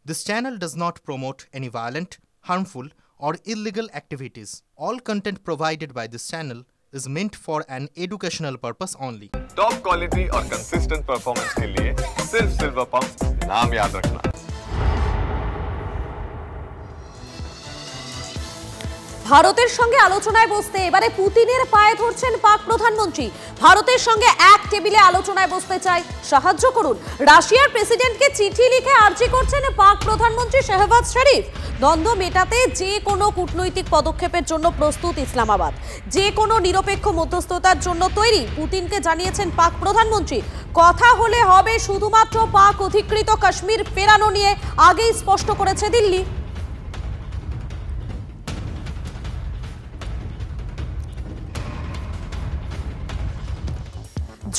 This channel does not promote any violent, harmful, or illegal activities. All content provided by this channel is meant for an educational purpose only. Top quality और consistent performance के लिए सिर्फ silver pump नाम याद रखना। ভারতের সঙ্গে আলোচনায় বসতে এবারে পুতিনের পায়ে ধরছেন পাক প্রধানমন্ত্রী। ভারতের সঙ্গে এক টেবিলে আলোচনায় বসতে চাই, সাহায্য করুন। রাশিয়ার প্রেসিডেন্টকে চিঠি লিখে আর্জি করছেন পাক প্রধানমন্ত্রী শাহবাজ শরীফ। দ্বন্দ্ব মেটাতে যে কোনো কূটনৈতিক পদক্ষেপের জন্য প্রস্তুত ইসলামাবাদ, যে কোনো নিরপেক্ষ মধ্যস্থতার জন্য তৈরি পুতিনকে জানিয়েছেন পাক প্রধানমন্ত্রী। কথা হলে হবে শুধুমাত্র পাক অধিকৃত কাশ্মীর ফেরানো নিয়ে আগেই স্পষ্ট করেছে দিল্লি।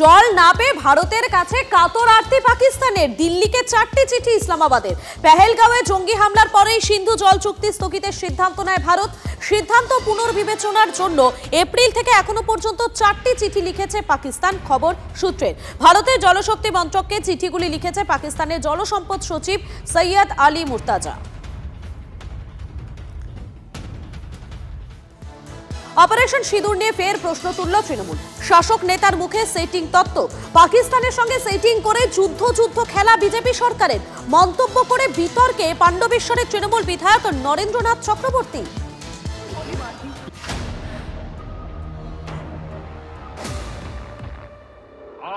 জল না পেয়ে ভারতের কাছে কাতর আরতি পাকিস্তানের। দিল্লিকে 4টি চিঠি ইসলামাবাদের। পেহেলগাঁওয়ে জঙ্গি হামলার পরেই সিন্ধু জল চুক্তি স্থগিতের সিদ্ধান্ত নেয় ভারত। সিদ্ধান্ত পুনর্বিবেচনার জন্য এপ্রিল থেকে এখনো পর্যন্ত 4টি চিঠি লিখেছে পাকিস্তান, খবর সূত্রের। ভারতের জলশক্তি মন্ত্রককে চিঠিগুলি লিখেছে পাকিস্তানের জলসম্পদ সচিব সৈয়দ আলী মুর্তাজা। অপারেশন সিঁদুর নিয়ে ফের প্রশ্ন তুলল তৃণমূল। শাসক নেতার মুখে সেটিং তত্ত্ব। পাকিস্তানের সঙ্গে সেটিং করে যুদ্ধ খেলা বিজেপি সরকারের। মন্তব্য করে বিতর্কে পাণ্ডবেশ্বরের তৃণমূল বিধায়ক নরেন্দ্রনাথ চক্রবর্তী।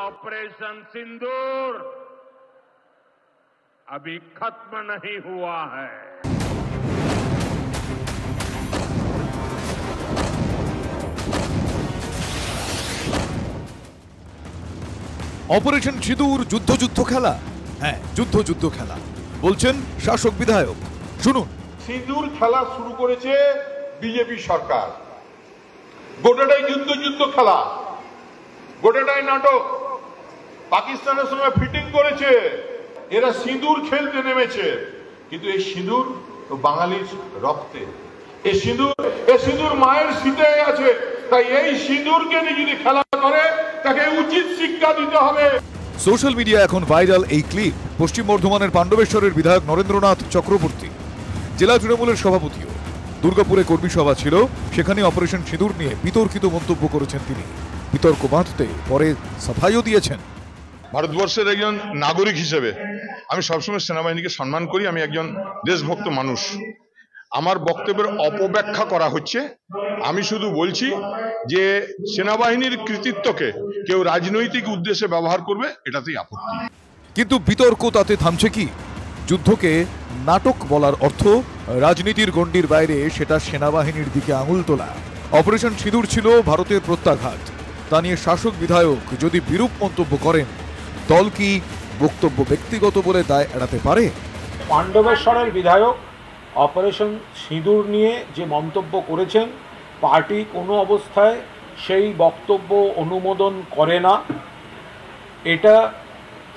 ऑपरेशन सिंदूर अभी खत्म नहीं हुआ है। অপারেশন সিঁদুর যুদ্ধ খেলা। হ্যাঁ, যুদ্ধ খেলা বলছেন শাসক বিধায়ক। শুনুন। সিঁদুর খেলা শুরু করেছে বিজেপি সরকার। গোটাটাই যুদ্ধ খেলা, গোটাটাই নাটক। পাকিস্তানের সঙ্গে ফিটিং করেছে, এরা সিঁদুর খেলতে নেমেছে। কিন্তু এই সিঁদুর তো বাঙালির রক্তে। এই সিঁদুর মায়ের শীতে আছে। তাই এই সিঁদুরকে নিয়ে যদি খেলা করে তাকে উচিত শিক্ষা দিতে হবে। সোশ্যাল মিডিয়া এখন ভাইরাল এই ক্লিপ। পশ্চিম বর্ধমানের পাণ্ডবেশ্বরের বিধায়ক নরেন্দ্রনাথ চক্রবর্তী, জেলা তৃণমূলের সভাপতিও। দুর্গাপুরে কর্মী সভা ছিল, সেখানে অপারেশন সিঁদুর নিয়ে বিতর্কিত মন্তব্য করেছেন তিনি। বিতর্ক বাঁধতে পরে সাফাইও দিয়েছেন। ভারতবর্ষের একজন নাগরিক হিসেবে আমি সবসময় সেনাবাহিনীকে সম্মান করি। আমি একজন দেশভক্ত মানুষ। আমার বক্তব্যের অপব্যাখ্যা করা হচ্ছে। আমি শুধু বলছি যে সেনাবাহিনীর কৃতিত্বকে কেউ রাজনৈতিক উদ্দেশ্যে ব্যবহার করবে, এটাতেই আপত্তি। কিন্তু বিতর্ক তাতে থামছে কি? যুদ্ধকে নাটক বলার অর্থ রাজনীতির গণ্ডির বাইরে সেটা সেনাবাহিনীর দিকে আঙুল তোলা। অপারেশন সিঁদুর ছিল ভারতের প্রত্যাঘাত। তা নিয়ে শাসক বিধায়ক যদি বিরূপ মন্তব্য করেন, দল কি বক্তব্য ব্যক্তিগত বলে দায় এড়াতে পারে? পাণ্ডবেশ্বরের বিধায়ক অপারেশন সিঁদুর নিয়ে যে মন্তব্য করেছেন, পার্টি কোনো অবস্থায় সেই বক্তব্য অনুমোদন করে না। এটা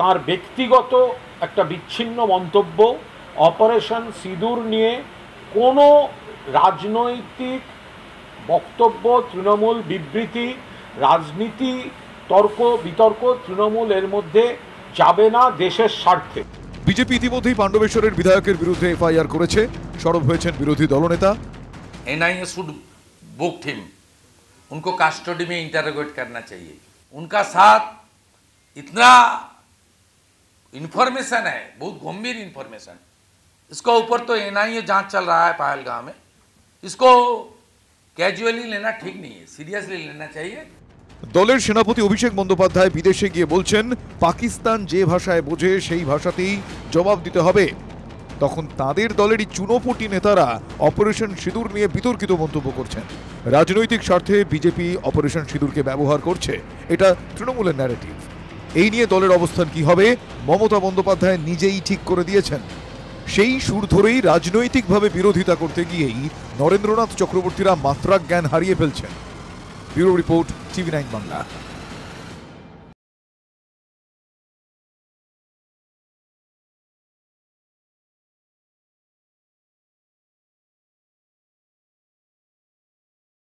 তার ব্যক্তিগত একটা বিচ্ছিন্ন মন্তব্য। অপারেশন সিঁদুর নিয়ে কোনো রাজনৈতিক বক্তব্য, তৃণমূল বিবৃতি, রাজনীতি, বিতর্ক তৃণমূল এর মধ্যে যাবে না দেশের স্বার্থে। বিজেপি ইতিমধ্যেই পাণ্ডবেশ্বরের বিধায়কের বিরুদ্ধে এফআইআর করেছে। সরব হয়েছেন বিরোধী দলনেতা। एनआईए शुड बुक्ड हिम, उनको कस्टडी में इंटरोगेट करना चाहिए। उनका साथ इतना इंफॉर्मेशन है, बहुत गंभीर इंफॉर्मेशन। इसको ऊपर तो एनआईए जांच चल रहा है पहलगाम में। इसको कैजुअली लेना ठीक नहीं है, सीरियसली लेना चाहिए। দলের সেনাপতি অভিষেক বন্দ্যোপাধ্যায় বিদেশে গিয়ে বলছেন, পাকিস্তান যে ভাষায় বোঝে সেই ভাষাতেই জবাব দিতে হবে। তখন তাদের দলেরই চুনোপুটি নেতারা অপারেশন সিঁদুর নিয়ে বিতর্কিত মন্তব্য করছেন। রাজনৈতিক স্বার্থে বিজেপি অপারেশন সিঁদুরকে ব্যবহার করছে, এটা তৃণমূলের ন্যারেটিভ। এই নিয়ে দলের অবস্থান কি হবে মমতা বন্দ্যোপাধ্যায় নিজেই ঠিক করে দিয়েছেন। সেই সুর ধরেই রাজনৈতিকভাবে বিরোধিতা করতে গিয়েই নরেন্দ্রনাথ চক্রবর্তীরা মাত্রাজ্ঞান হারিয়ে ফেলছেন। Bureau report, TV9 Bangla.